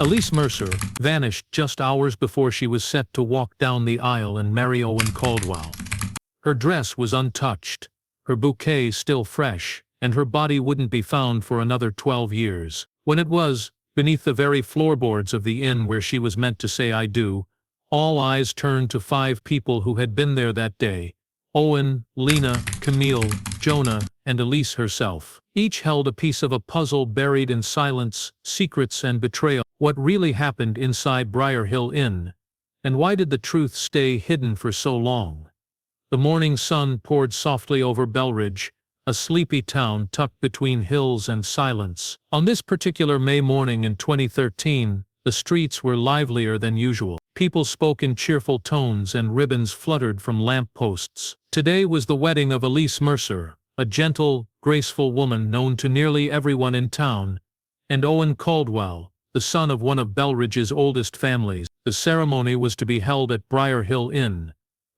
Elise Mercer vanished just hours before she was set to walk down the aisle and marry Owen Caldwell. Her dress was untouched, her bouquet still fresh, and her body wouldn't be found for another 12 years. When it was, beneath the very floorboards of the inn where she was meant to say I do, all eyes turned to 5 people who had been there that day: Owen, Lena, Camille, Jonah, and Elise herself. Each held a piece of a puzzle buried in silence, secrets, and betrayal. What really happened inside Briar Hill Inn? And why did the truth stay hidden for so long? The morning sun poured softly over Belridge, a sleepy town tucked between hills and silence. On this particular May morning in 2013, the streets were livelier than usual. People spoke in cheerful tones and ribbons fluttered from lamp posts. Today was the wedding of Elise Mercer, a gentle, graceful woman known to nearly everyone in town, and Owen Caldwell, the son of one of Belridge's oldest families. The ceremony was to be held at Briar Hill Inn,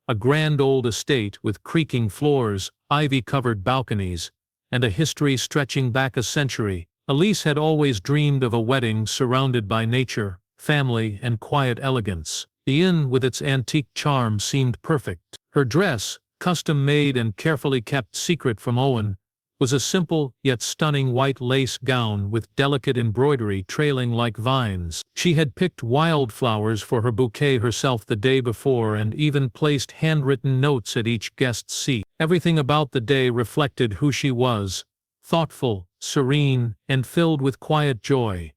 a grand old estate with creaking floors, ivy-covered balconies, and a history stretching back a century. Elise had always dreamed of a wedding surrounded by nature, family, and quiet elegance. The inn with its antique charm seemed perfect. Her dress, custom-made and carefully kept secret from Owen, was a simple yet stunning white lace gown with delicate embroidery trailing like vines. She had picked wildflowers for her bouquet herself the day before and even placed handwritten notes at each guest's seat. Everything about the day reflected who she was: thoughtful, serene, and filled with quiet joy.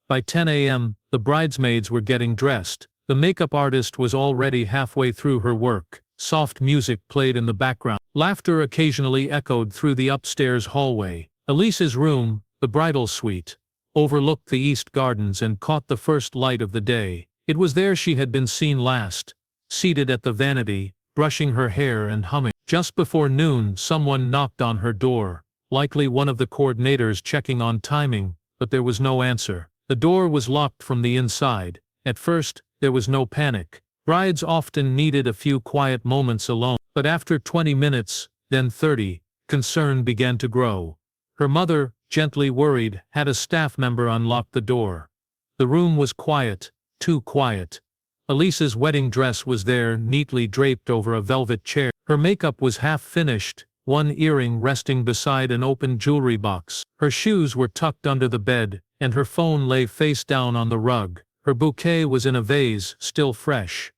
By 10 a.m., the bridesmaids were getting dressed. The makeup artist was already halfway through her work. Soft music played in the background. Laughter occasionally echoed through the upstairs hallway. Elise's room, the bridal suite, overlooked the east gardens and caught the first light of the day. It was there she had been seen last, seated at the vanity, brushing her hair and humming. Just before noon, someone knocked on her door, likely one of the coordinators checking on timing, but there was no answer. The door was locked from the inside. At first, there was no panic. Brides often needed a few quiet moments alone, but after 20 minutes, then 30, concern began to grow. Her mother, gently worried, had a staff member unlock the door. The room was quiet, too quiet. Elise's wedding dress was there, neatly draped over a velvet chair. Her makeup was half finished, one earring resting beside an open jewelry box. Her shoes were tucked under the bed, and her phone lay face down on the rug. Her bouquet was in a vase, still fresh.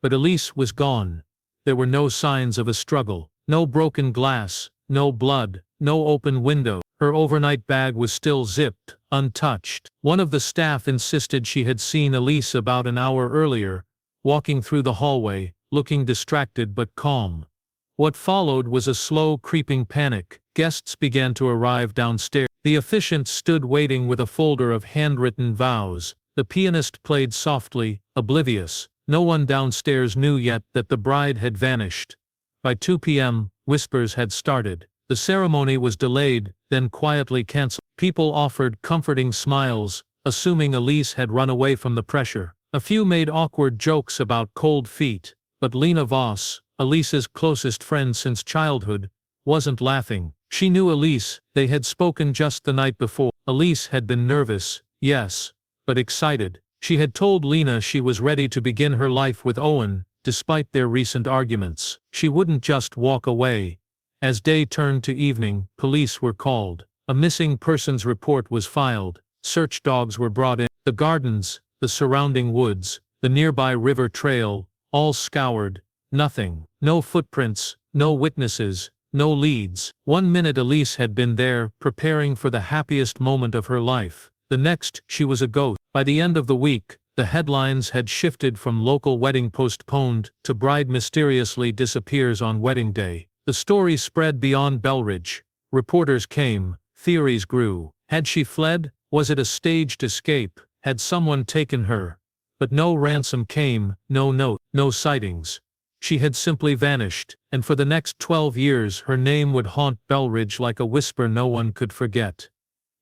But Elise was gone. There were no signs of a struggle, no broken glass, no blood, no open window. Her overnight bag was still zipped, untouched. One of the staff insisted she had seen Elise about an hour earlier, walking through the hallway, looking distracted but calm. What followed was a slow, creeping panic. Guests began to arrive downstairs. The officiant stood waiting with a folder of handwritten vows. The pianist played softly, oblivious. No one downstairs knew yet that the bride had vanished. By 2 p.m., whispers had started. The ceremony was delayed, then quietly cancelled. People offered comforting smiles, assuming Elise had run away from the pressure. A few made awkward jokes about cold feet, but Lena Voss, Elise's closest friend since childhood, wasn't laughing. She knew Elise. They had spoken just the night before. Elise had been nervous, yes, but excited. She had told Lena she was ready to begin her life with Owen, despite their recent arguments. She wouldn't just walk away. As day turned to evening, police were called. A missing persons report was filed. Search dogs were brought in. The gardens, the surrounding woods, the nearby river trail, all scoured. Nothing. No footprints, no witnesses, no leads. 1 minute Elise had been there, preparing for the happiest moment of her life. The next, she was a ghost. By the end of the week, the headlines had shifted from local wedding postponed to bride mysteriously disappears on wedding day. The story spread beyond Belridge. Reporters came, theories grew. Had she fled? Was it a staged escape? Had someone taken her? But no ransom came, no note, no sightings. She had simply vanished, and for the next 12 years her name would haunt Belridge like a whisper no one could forget.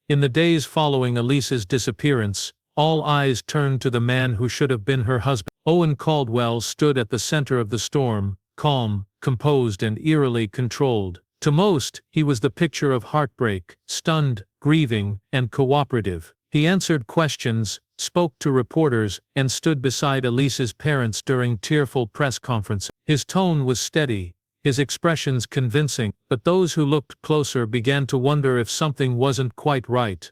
In the days following Elise's disappearance, all eyes turned to the man who should have been her husband. Owen Caldwell stood at the center of the storm, calm, composed, and eerily controlled. To most, he was the picture of heartbreak, stunned, grieving, and cooperative. He answered questions, spoke to reporters, and stood beside Elise's parents during tearful press conferences. His tone was steady, his expressions convincing, but those who looked closer began to wonder if something wasn't quite right.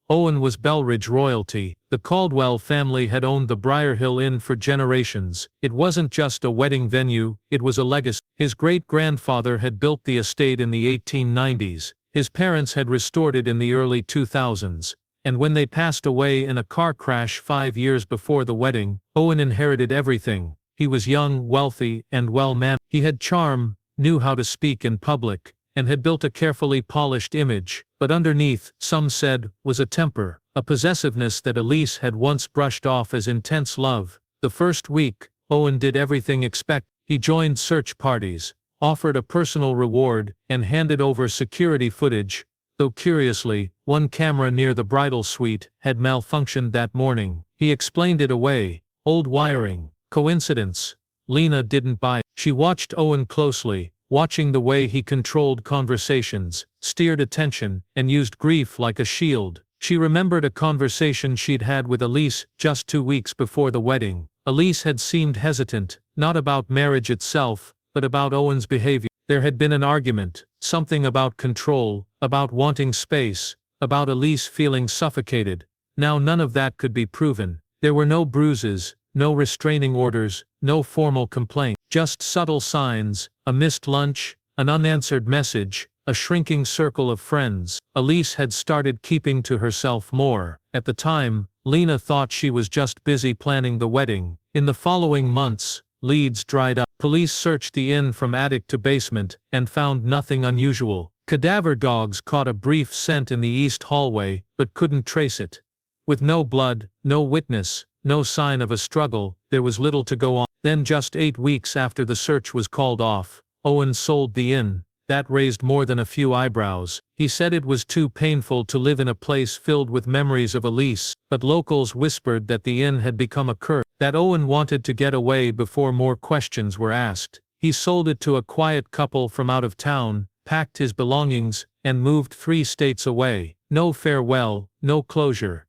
Owen was Belridge royalty. The Caldwell family had owned the Briarhill Inn for generations. It wasn't just a wedding venue, it was a legacy. His great-grandfather had built the estate in the 1890s. His parents had restored it in the early 2000s. And when they passed away in a car crash 5 years before the wedding, Owen inherited everything. He was young, wealthy, and well-mannered. He had charm, knew how to speak in public, and had built a carefully polished image, but underneath, some said, was a temper, a possessiveness that Elise had once brushed off as intense love. The first week, Owen did everything expected. He joined search parties, offered a personal reward, and handed over security footage, though curiously, one camera near the bridal suite had malfunctioned that morning. He explained it away. Old wiring. Coincidence. Lena didn't buy it. She watched Owen closely, watching the way he controlled conversations, steered attention, and used grief like a shield. She remembered a conversation she'd had with Elise just 2 weeks before the wedding. Elise had seemed hesitant, not about marriage itself, but about Owen's behavior. There had been an argument, something about control, about wanting space, about Elise feeling suffocated. Now none of that could be proven. There were no bruises, no restraining orders, no formal complaint, just subtle signs, a missed lunch, an unanswered message, a shrinking circle of friends. Elise had started keeping to herself more. At the time, Lena thought she was just busy planning the wedding. In the following months, leads dried up. Police searched the inn from attic to basement, and found nothing unusual. Cadaver dogs caught a brief scent in the east hallway, but couldn't trace it. With no blood, no witness, no sign of a struggle, there was little to go on. Then just 8 weeks after the search was called off, Owen sold the inn. That raised more than a few eyebrows. He said it was too painful to live in a place filled with memories of Elise, but locals whispered that the inn had become a curse, that Owen wanted to get away before more questions were asked. He sold it to a quiet couple from out of town, packed his belongings, and moved 3 states away. No farewell, no closure.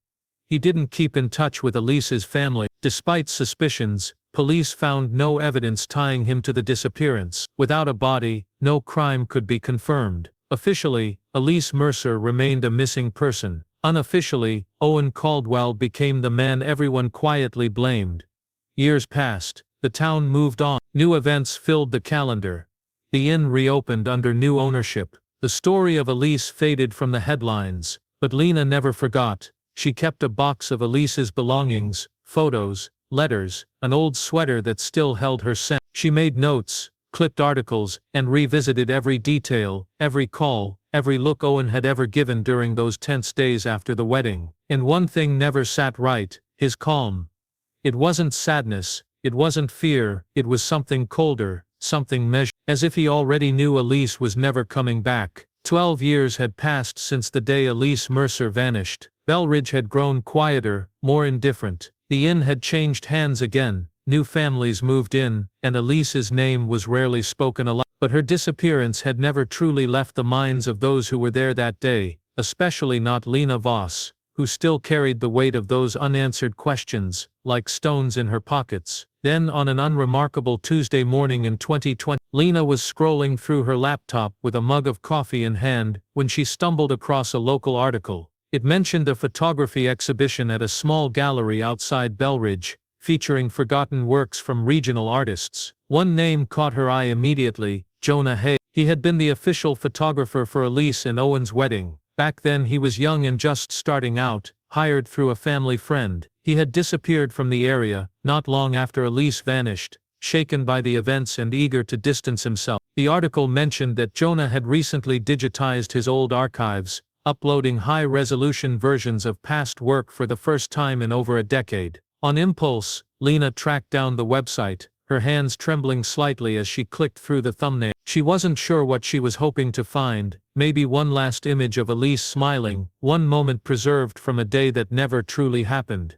He didn't keep in touch with Elise's family. Despite suspicions, police found no evidence tying him to the disappearance. Without a body, no crime could be confirmed. Officially, Elise Mercer remained a missing person. Unofficially, Owen Caldwell became the man everyone quietly blamed. Years passed. The town moved on. New events filled the calendar. The inn reopened under new ownership. The story of Elise faded from the headlines, but Lena never forgot. She kept a box of Elise's belongings, photos, letters, an old sweater that still held her scent. She made notes, clipped articles, and revisited every detail, every call, every look Owen had ever given during those tense days after the wedding. And one thing never sat right, his calm. It wasn't sadness, it wasn't fear, it was something colder, something measured. As if he already knew Elise was never coming back. 12 years had passed since the day Elise Mercer vanished. Belridge had grown quieter, more indifferent. The inn had changed hands again, new families moved in, and Elise's name was rarely spoken aloud. But her disappearance had never truly left the minds of those who were there that day, especially not Lena Voss, who still carried the weight of those unanswered questions, like stones in her pockets. Then on an unremarkable Tuesday morning in 2020, Lena was scrolling through her laptop with a mug of coffee in hand, when she stumbled across a local article. It mentioned a photography exhibition at a small gallery outside Belridge, featuring forgotten works from regional artists. One name caught her eye immediately, Jonah. He had been the official photographer for Elise and Owen's wedding. Back then he was young and just starting out, hired through a family friend. He had disappeared from the area, not long after Elise vanished, shaken by the events and eager to distance himself. The article mentioned that Jonah had recently digitized his old archives, uploading high-resolution versions of past work for the first time in over a decade. On impulse, Lena tracked down the website, her hands trembling slightly as she clicked through the thumbnail. She wasn't sure what she was hoping to find, maybe one last image of Elise smiling, one moment preserved from a day that never truly happened.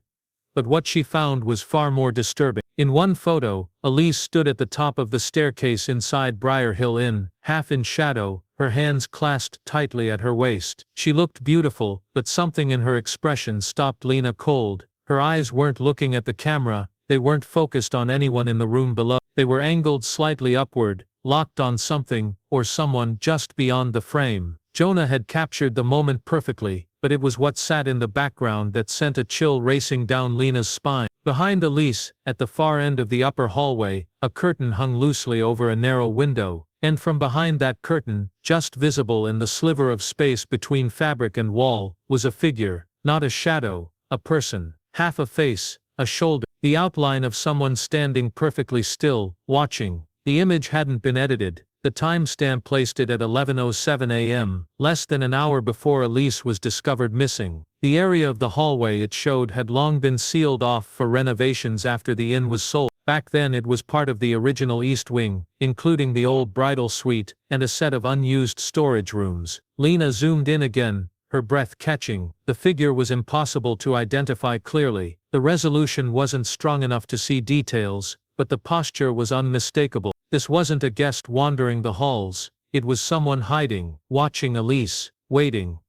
But what she found was far more disturbing. In one photo, Elise stood at the top of the staircase inside Briarhill Inn, half in shadow, her hands clasped tightly at her waist. She looked beautiful, but something in her expression stopped Lena cold. Her eyes weren't looking at the camera, they weren't focused on anyone in the room below. They were angled slightly upward, locked on something, or someone just beyond the frame. Jonah had captured the moment perfectly, but it was what sat in the background that sent a chill racing down Lena's spine. Behind Elise, at the far end of the upper hallway, a curtain hung loosely over a narrow window, and from behind that curtain, just visible in the sliver of space between fabric and wall, was a figure, not a shadow, a person, half a face, a shoulder, the outline of someone standing perfectly still, watching. The image hadn't been edited. The timestamp placed it at 11:07 a.m., less than an hour before Elise was discovered missing. The area of the hallway it showed had long been sealed off for renovations after the inn was sold. Back then it was part of the original East Wing, including the old bridal suite, and a set of unused storage rooms. Lena zoomed in again, her breath catching. The figure was impossible to identify clearly. The resolution wasn't strong enough to see details, but the posture was unmistakable. This wasn't a guest wandering the halls, it was someone hiding, watching Elise, waiting.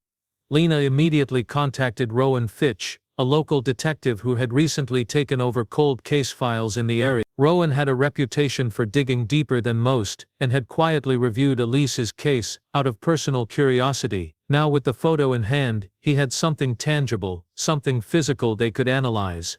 Lena immediately contacted Rowan Fitch, a local detective who had recently taken over cold case files in the area. Rowan had a reputation for digging deeper than most, and had quietly reviewed Elise's case, out of personal curiosity. Now with the photo in hand, he had something tangible, something physical they could analyze.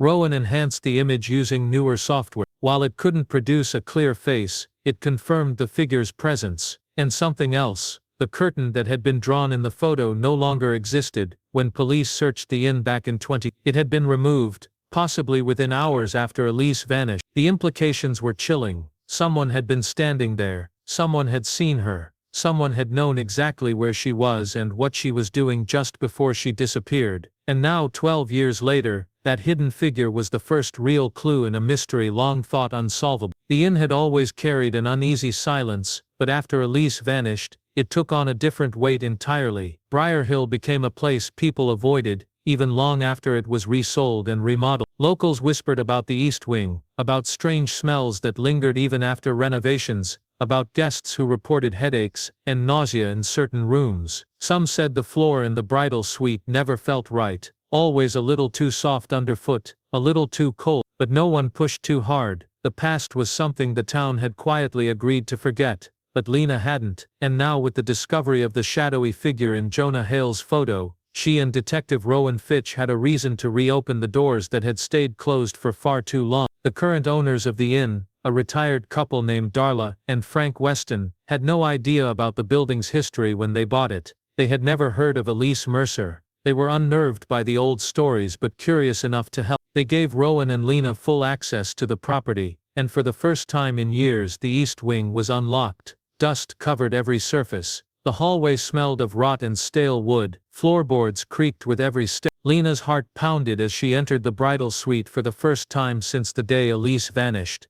Rowan enhanced the image using newer software. While it couldn't produce a clear face, it confirmed the figure's presence. And something else, the curtain that had been drawn in the photo no longer existed. When police searched the inn back in it had been removed, possibly within hours after Elise vanished. The implications were chilling. Someone had been standing there, someone had seen her, someone had known exactly where she was and what she was doing just before she disappeared. And now 12 years later, that hidden figure was the first real clue in a mystery long thought unsolvable. The inn had always carried an uneasy silence, but after Elise vanished, it took on a different weight entirely. Briar Hill became a place people avoided, even long after it was resold and remodeled. Locals whispered about the East Wing, about strange smells that lingered even after renovations, about guests who reported headaches and nausea in certain rooms. Some said the floor in the bridal suite never felt right, always a little too soft underfoot, a little too cold, but no one pushed too hard. The past was something the town had quietly agreed to forget, but Lena hadn't, and now with the discovery of the shadowy figure in Jonah Hale's photo, she and Detective Rowan Fitch had a reason to reopen the doors that had stayed closed for far too long. The current owners of the inn, a retired couple named Darla and Frank Weston, had no idea about the building's history when they bought it. They had never heard of Elise Mercer. They were unnerved by the old stories but curious enough to help. They gave Rowan and Lena full access to the property, and for the first time in years the East Wing was unlocked. Dust covered every surface. The hallway smelled of rot and stale wood. Floorboards creaked with every step. Lena's heart pounded as she entered the bridal suite for the first time since the day Elise vanished.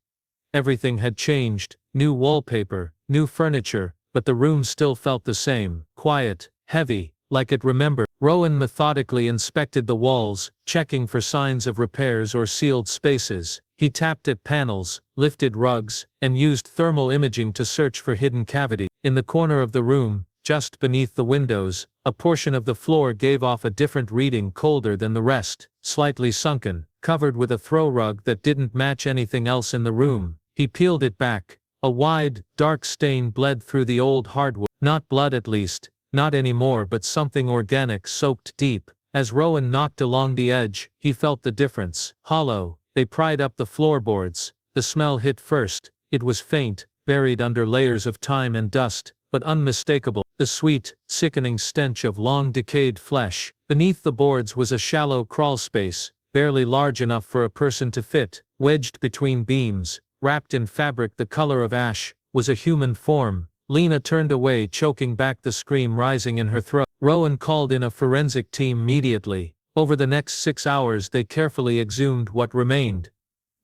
Everything had changed, new wallpaper, new furniture, but the room still felt the same, quiet, heavy, like it remembered. Rowan methodically inspected the walls, checking for signs of repairs or sealed spaces. He tapped at panels, lifted rugs, and used thermal imaging to search for hidden cavities. In the corner of the room, just beneath the windows, a portion of the floor gave off a different reading, colder than the rest, slightly sunken, covered with a throw rug that didn't match anything else in the room. He peeled it back. A wide, dark stain bled through the old hardwood. Not blood at least, not anymore, but something organic soaked deep. As Rowan knocked along the edge, he felt the difference. Hollow. They pried up the floorboards. The smell hit first. It was faint, buried under layers of time and dust, but unmistakable. The sweet, sickening stench of long decayed flesh. Beneath the boards was a shallow crawl space, barely large enough for a person to fit. Wedged between beams, wrapped in fabric the color of ash, was a human form. Lena turned away, choking back the scream rising in her throat. Rowan called in a forensic team immediately. Over the next 6 hours they carefully exhumed what remained.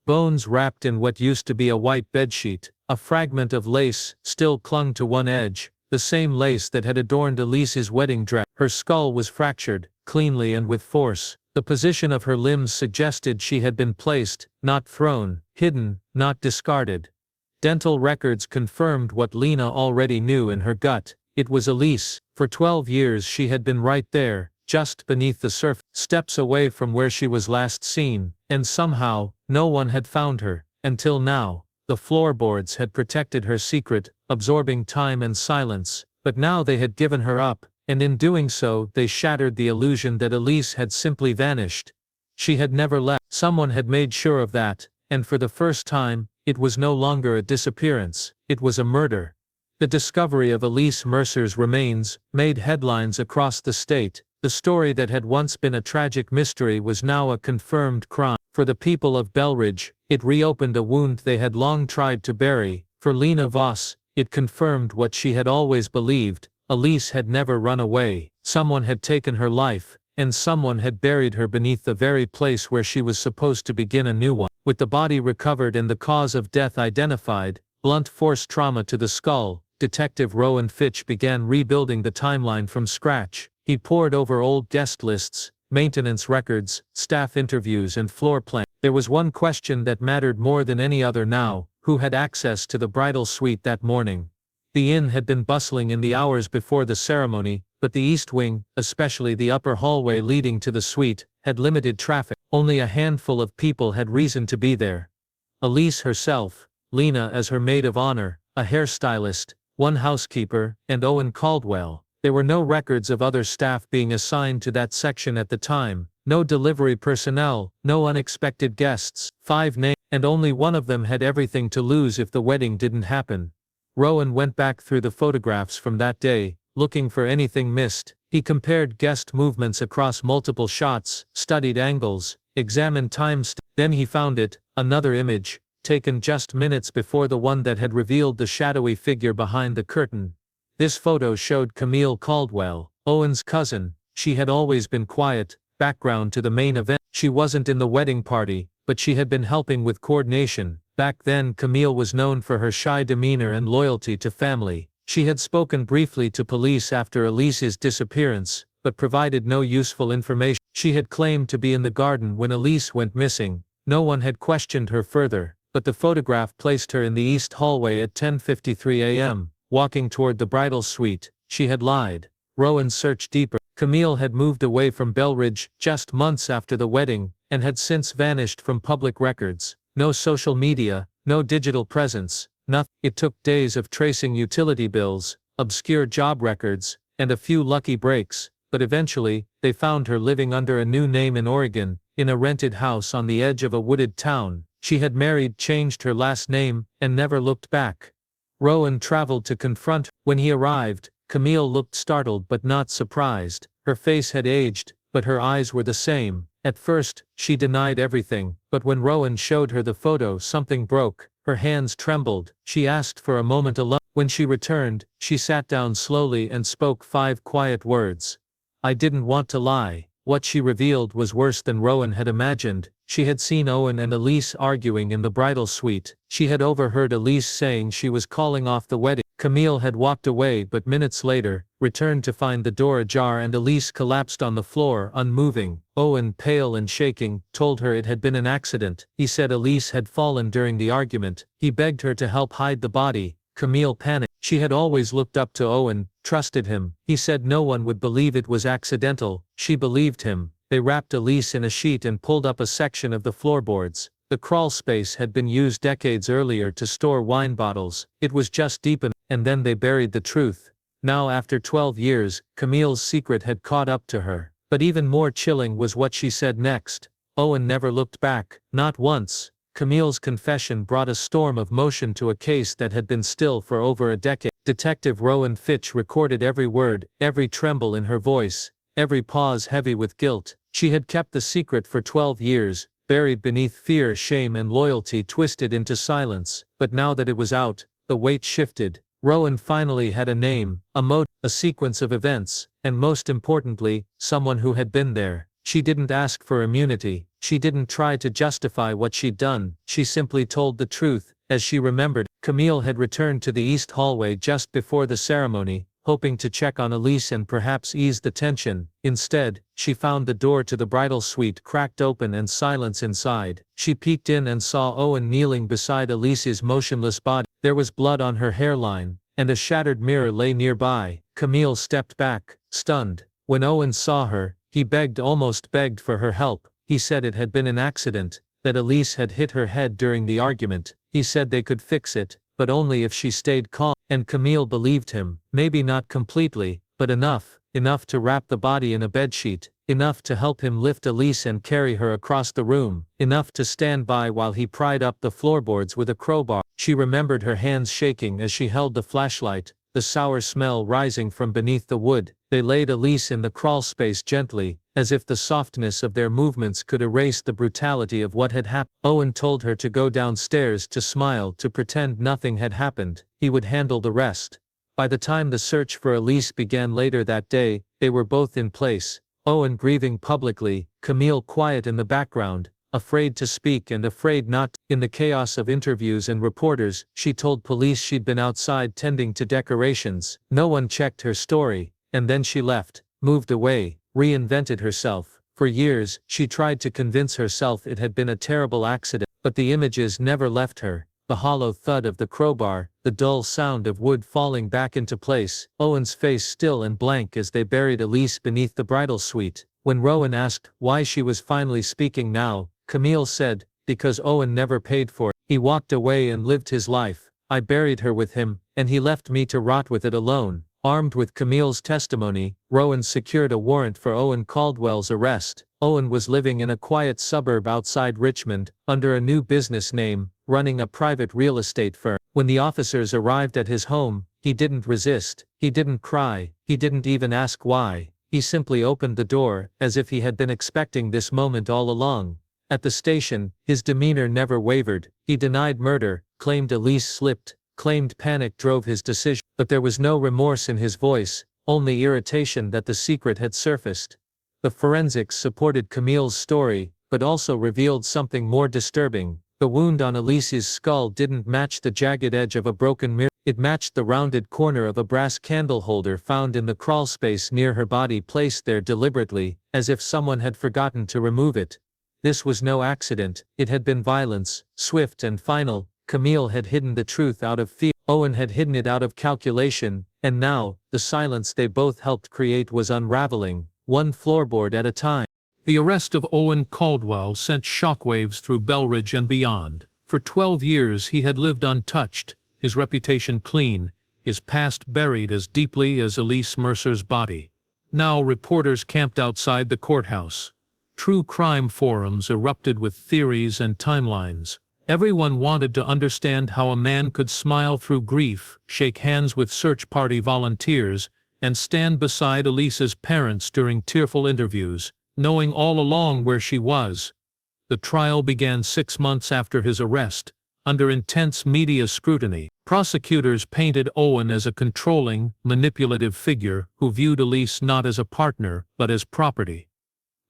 Bones wrapped in what used to be a white bedsheet. A fragment of lace still clung to one edge, the same lace that had adorned Elise's wedding dress. Her skull was fractured, cleanly and with force. The position of her limbs suggested she had been placed, not thrown, hidden, not discarded. Dental records confirmed what Lena already knew in her gut. It was Elise. For 12 years she had been right there, just beneath the surface. steps away from where she was last seen, and somehow, no one had found her. Until now, the floorboards had protected her secret, absorbing time and silence, but now they had given her up, and in doing so they shattered the illusion that Elise had simply vanished. She had never left. Someone had made sure of that, and for the first time, it was no longer a disappearance, it was a murder. The discovery of Elise Mercer's remains made headlines across the state. The story that had once been a tragic mystery was now a confirmed crime. For the people of Belridge, it reopened a wound they had long tried to bury. For Lena Voss, it confirmed what she had always believed: Elise had never run away. Someone had taken her life, and someone had buried her beneath the very place where she was supposed to begin a new one. With the body recovered and the cause of death identified, blunt force trauma to the skull, Detective Rowan Fitch began rebuilding the timeline from scratch. He pored over old guest lists, maintenance records, staff interviews and floor plans. There was one question that mattered more than any other now: who had access to the bridal suite that morning? The inn had been bustling in the hours before the ceremony, but the east wing, especially the upper hallway leading to the suite, had limited traffic. Only a handful of people had reason to be there. Elise herself, Lena as her maid of honor, a hairstylist, one housekeeper, and Owen Caldwell. There were no records of other staff being assigned to that section at the time, no delivery personnel, no unexpected guests, 5 names, and only one of them had everything to lose if the wedding didn't happen. Rowan went back through the photographs from that day, looking for anything missed. He compared guest movements across multiple shots, studied angles, examined timestamps. Then he found it, another image, taken just minutes before the one that had revealed the shadowy figure behind the curtain. This photo showed Camille Caldwell, Owen's cousin. She had always been quiet, background to the main event. She wasn't in the wedding party, but she had been helping with coordination. Back then Camille was known for her shy demeanor and loyalty to family. She had spoken briefly to police after Elise's disappearance, but provided no useful information. She had claimed to be in the garden when Elise went missing. No one had questioned her further, but the photograph placed her in the east hallway at 10:53 a.m., walking toward the bridal suite. She had lied. Rowan searched deeper. Camille had moved away from Belridge just months after the wedding, and had since vanished from public records. No social media, no digital presence, nothing. It took days of tracing utility bills, obscure job records, and a few lucky breaks, but eventually, they found her living under a new name in Oregon, in a rented house on the edge of a wooded town. She had married, changed her last name, and never looked back. Rowan traveled to confront her. When he arrived, Camille looked startled but not surprised. Her face had aged, but her eyes were the same. At first, she denied everything, but when Rowan showed her the photo, something broke. Her hands trembled. She asked for a moment alone. When she returned, she sat down slowly and spoke 5 quiet words. "I didn't want to lie." What she revealed was worse than Rowan had imagined. She had seen Owen and Elise arguing in the bridal suite. She had overheard Elise saying she was calling off the wedding. Camille had walked away but minutes later, returned to find the door ajar and Elise collapsed on the floor, unmoving. Owen, pale and shaking, told her it had been an accident. He said Elise had fallen during the argument. He begged her to help hide the body. Camille panicked. She had always looked up to Owen, trusted him. He said no one would believe it was accidental. She believed him. They wrapped Elise in a sheet and pulled up a section of the floorboards. The crawl space had been used decades earlier to store wine bottles. It was just deep enough, and then they buried the truth. Now after 12 years, Camille's secret had caught up to her. But even more chilling was what she said next. Owen never looked back, not once. Camille's confession brought a storm of motion to a case that had been still for over a decade. Detective Rowan Fitch recorded every word, every tremble in her voice, every pause heavy with guilt. She had kept the secret for 12 years, buried beneath fear, shame and loyalty twisted into silence. But now that it was out, the weight shifted. Rowan finally had a name, a motive, a sequence of events, and most importantly, someone who had been there. She didn't ask for immunity. She didn't try to justify what she'd done. She simply told the truth, as she remembered. Camille had returned to the east hallway just before the ceremony, hoping to check on Elise and perhaps ease the tension. Instead, she found the door to the bridal suite cracked open and silence inside. She peeked in and saw Owen kneeling beside Elise's motionless body. There was blood on her hairline, and a shattered mirror lay nearby. Camille stepped back, stunned. When Owen saw her, He begged, almost begged for her help. He said it had been an accident, that Elise had hit her head during the argument. He said they could fix it, but only if she stayed calm. And Camille believed him, maybe not completely, but enough to wrap the body in a bedsheet, enough to help him lift Elise and carry her across the room, enough to stand by while he pried up the floorboards with a crowbar. She remembered her hands shaking as she held the flashlight, the sour smell rising from beneath the wood. They laid Elise in the crawl space gently, as if the softness of their movements could erase the brutality of what had happened. Owen told her to go downstairs, to smile, to pretend nothing had happened. He would handle the rest. By the time the search for Elise began later that day, they were both in place. Owen grieving publicly, Camille quiet in the background, afraid to speak and afraid not to. In the chaos of interviews and reporters, she told police she'd been outside tending to decorations. No one checked her story, and then she left, moved away, reinvented herself. For years, she tried to convince herself it had been a terrible accident, but the images never left her. The hollow thud of the crowbar, the dull sound of wood falling back into place, Owen's face still and blank as they buried Elise beneath the bridal suite. When Rowan asked why she was finally speaking now, Camille said, because Owen never paid for it. He walked away and lived his life. I buried her with him, and he left me to rot with it alone. Armed with Camille's testimony, Rowan secured a warrant for Owen Caldwell's arrest. Owen was living in a quiet suburb outside Richmond, under a new business name, running a private real estate firm. When the officers arrived at his home, he didn't resist, he didn't cry, he didn't even ask why. He simply opened the door, as if he had been expecting this moment all along. At the station, his demeanor never wavered. He denied murder, claimed Elise slipped, claimed panic drove his decision. But there was no remorse in his voice, only irritation that the secret had surfaced. The forensics supported Camille's story, but also revealed something more disturbing. The wound on Elise's skull didn't match the jagged edge of a broken mirror. It matched the rounded corner of a brass candle holder found in the crawl space near her body, placed there deliberately, as if someone had forgotten to remove it. This was no accident, it had been violence, swift and final. Camille had hidden the truth out of fear. Owen had hidden it out of calculation, and now, the silence they both helped create was unraveling, one floorboard at a time. The arrest of Owen Caldwell sent shockwaves through Belridge and beyond. For 12 years he had lived untouched, his reputation clean, his past buried as deeply as Elise Mercer's body. Now reporters camped outside the courthouse. True crime forums erupted with theories and timelines. Everyone wanted to understand how a man could smile through grief, shake hands with search party volunteers, and stand beside Elise's parents during tearful interviews, knowing all along where she was. The trial began 6 months after his arrest, under intense media scrutiny. Prosecutors painted Owen as a controlling, manipulative figure who viewed Elise not as a partner, but as property.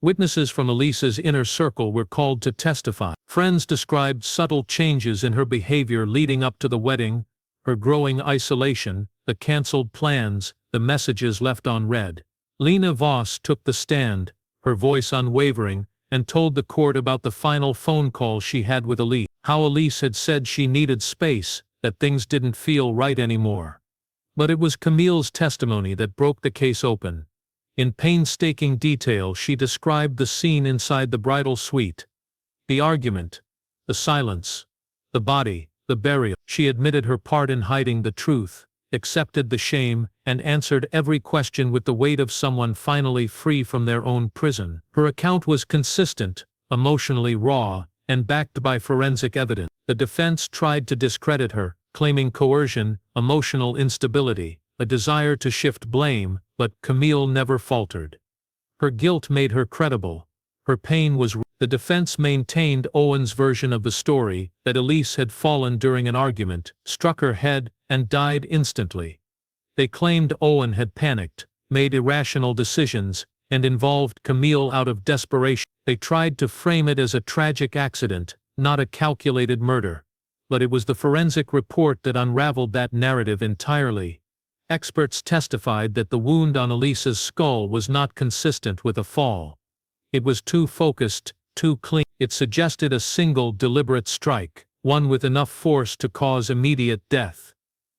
Witnesses from Elise's inner circle were called to testify. Friends described subtle changes in her behavior leading up to the wedding, her growing isolation, the cancelled plans, the messages left unread. Lena Voss took the stand, her voice unwavering, and told the court about the final phone call she had with Elise. How Elise had said she needed space, that things didn't feel right anymore. But it was Camille's testimony that broke the case open. In painstaking detail she described the scene inside the bridal suite. The argument, the silence, the body, the burial. She admitted her part in hiding the truth, accepted the shame, and answered every question with the weight of someone finally free from their own prison. Her account was consistent, emotionally raw, and backed by forensic evidence. The defense tried to discredit her, claiming coercion, emotional instability, a desire to shift blame, but Camille never faltered. Her guilt made her credible. Her pain was real. The defense maintained Owen's version of the story, that Elise had fallen during an argument, struck her head, and died instantly. They claimed Owen had panicked, made irrational decisions, and involved Camille out of desperation. They tried to frame it as a tragic accident, not a calculated murder. But it was the forensic report that unraveled that narrative entirely. Experts testified that the wound on Elise's skull was not consistent with a fall. It was too focused, too clean. It suggested a single deliberate strike, one with enough force to cause immediate death.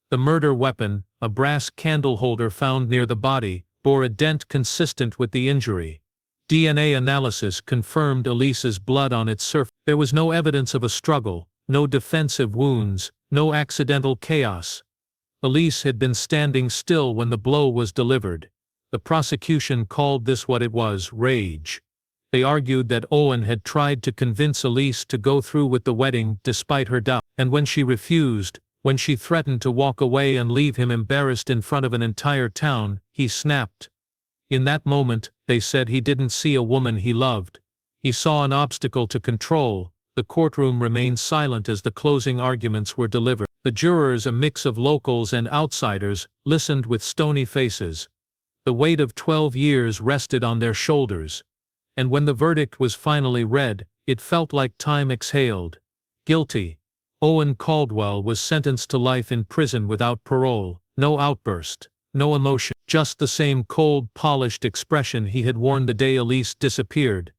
The murder weapon, a brass candle holder found near the body, bore a dent consistent with the injury. DNA analysis confirmed Elise's blood on its surface. There was no evidence of a struggle, no defensive wounds, no accidental chaos. Elise had been standing still when the blow was delivered. The prosecution called this what it was: rage. They argued that Owen had tried to convince Elise to go through with the wedding despite her doubt, and when she refused, when she threatened to walk away and leave him embarrassed in front of an entire town, he snapped. In that moment, they said, he didn't see a woman he loved. He saw an obstacle to control. The courtroom remained silent as the closing arguments were delivered. The jurors, a mix of locals and outsiders, listened with stony faces. The weight of 12 years rested on their shoulders. And when the verdict was finally read, it felt like time exhaled. Guilty. Owen Caldwell was sentenced to life in prison without parole. No outburst, no emotion, just the same cold, polished expression he had worn the day Elise disappeared.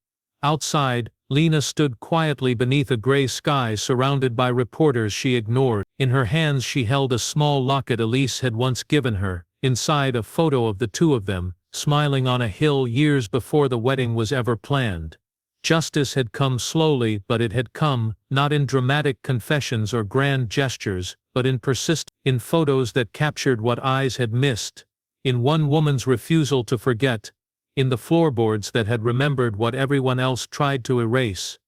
Outside, Lena stood quietly beneath a gray sky surrounded by reporters she ignored. In her hands she held a small locket Elise had once given her, inside a photo of the two of them, smiling on a hill years before the wedding was ever planned. Justice had come slowly, but it had come, not in dramatic confessions or grand gestures, but in photos that captured what eyes had missed, in one woman's refusal to forget, in the floorboards that had remembered what everyone else tried to erase,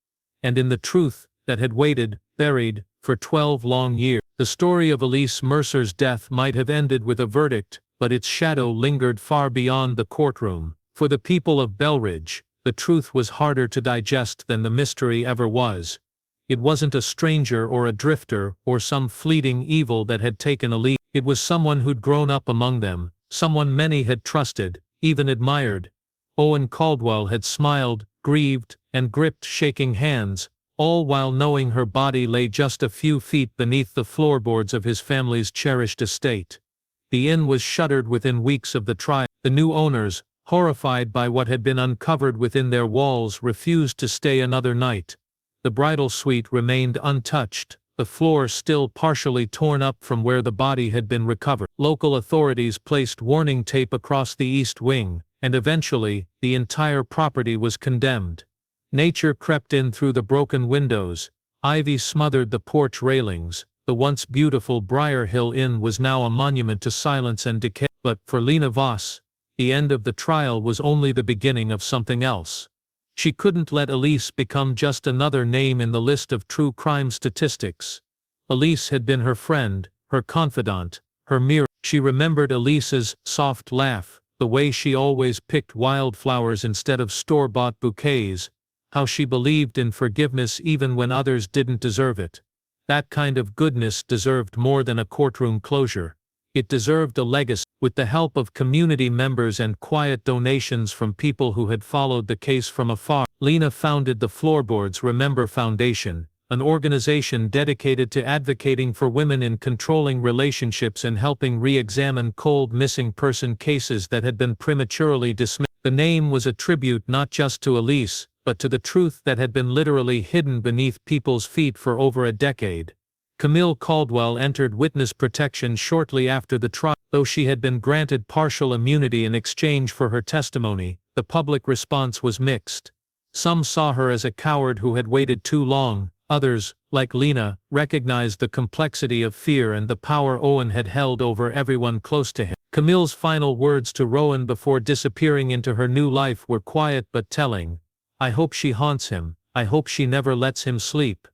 and in the truth that had waited, buried, for 12 long years. The story of Elise Mercer's death might have ended with a verdict, but its shadow lingered far beyond the courtroom. For the people of Belridge, the truth was harder to digest than the mystery ever was. It wasn't a stranger or a drifter or some fleeting evil that had taken Elise. It was someone who'd grown up among them, someone many had trusted, even admired. Owen Caldwell had smiled, grieved, and gripped shaking hands, all while knowing her body lay just a few feet beneath the floorboards of his family's cherished estate. The inn was shuttered within weeks of the trial. The new owners, horrified by what had been uncovered within their walls, refused to stay another night. The bridal suite remained untouched, the floor still partially torn up from where the body had been recovered. Local authorities placed warning tape across the east wing, and eventually, the entire property was condemned. Nature crept in through the broken windows. Ivy smothered the porch railings. The once beautiful Briar Hill Inn was now a monument to silence and decay. But for Lena Voss, the end of the trial was only the beginning of something else. She couldn't let Elise become just another name in the list of true crime statistics. Elise had been her friend, her confidant, her mirror. She remembered Elise's soft laugh, the way she always picked wildflowers instead of store-bought bouquets, how she believed in forgiveness even when others didn't deserve it. That kind of goodness deserved more than a courtroom closure. It deserved a legacy. With the help of community members and quiet donations from people who had followed the case from afar, Lena founded the Floorboards Remember Foundation, an organization dedicated to advocating for women in controlling relationships and helping re-examine cold missing person cases that had been prematurely dismissed. The name was a tribute not just to Elise, but to the truth that had been literally hidden beneath people's feet for over a decade. Camille Caldwell entered witness protection shortly after the trial. Though she had been granted partial immunity in exchange for her testimony, the public response was mixed. Some saw her as a coward who had waited too long. Others, like Lena, recognized the complexity of fear and the power Owen had held over everyone close to him. Camille's final words to Rowan before disappearing into her new life were quiet but telling. "I hope she haunts him. I hope she never lets him sleep."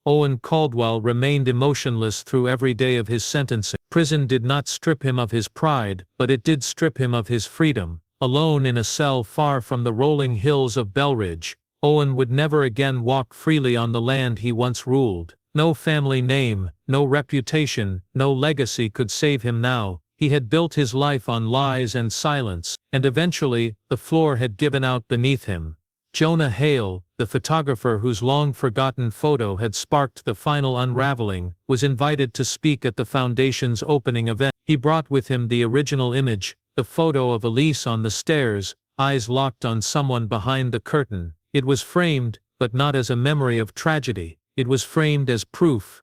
Owen Caldwell remained emotionless through every day of his sentencing. Prison did not strip him of his pride, but it did strip him of his freedom. Alone in a cell far from the rolling hills of Belridge, Owen would never again walk freely on the land he once ruled. No family name, no reputation, no legacy could save him now. He had built his life on lies and silence, and eventually, the floor had given out beneath him. Jonah Hale, the photographer whose long-forgotten photo had sparked the final unraveling, was invited to speak at the foundation's opening event. He brought with him the original image, the photo of Elise on the stairs, eyes locked on someone behind the curtain. It was framed, but not as a memory of tragedy. It was framed as proof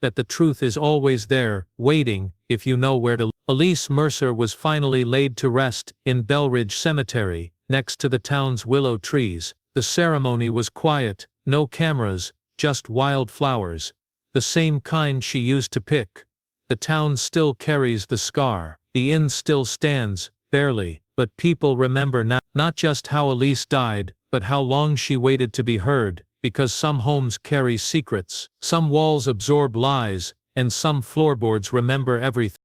that the truth is always there, waiting, if you know where to look. Elise Mercer was finally laid to rest in Belridge Cemetery, next to the town's willow trees. The ceremony was quiet, no cameras, just wild flowers. The same kind she used to pick. The town still carries the scar. The inn still stands, barely, but people remember now, not just how Elise died, but how long she waited to be heard, because some homes carry secrets, some walls absorb lies, and some floorboards remember everything.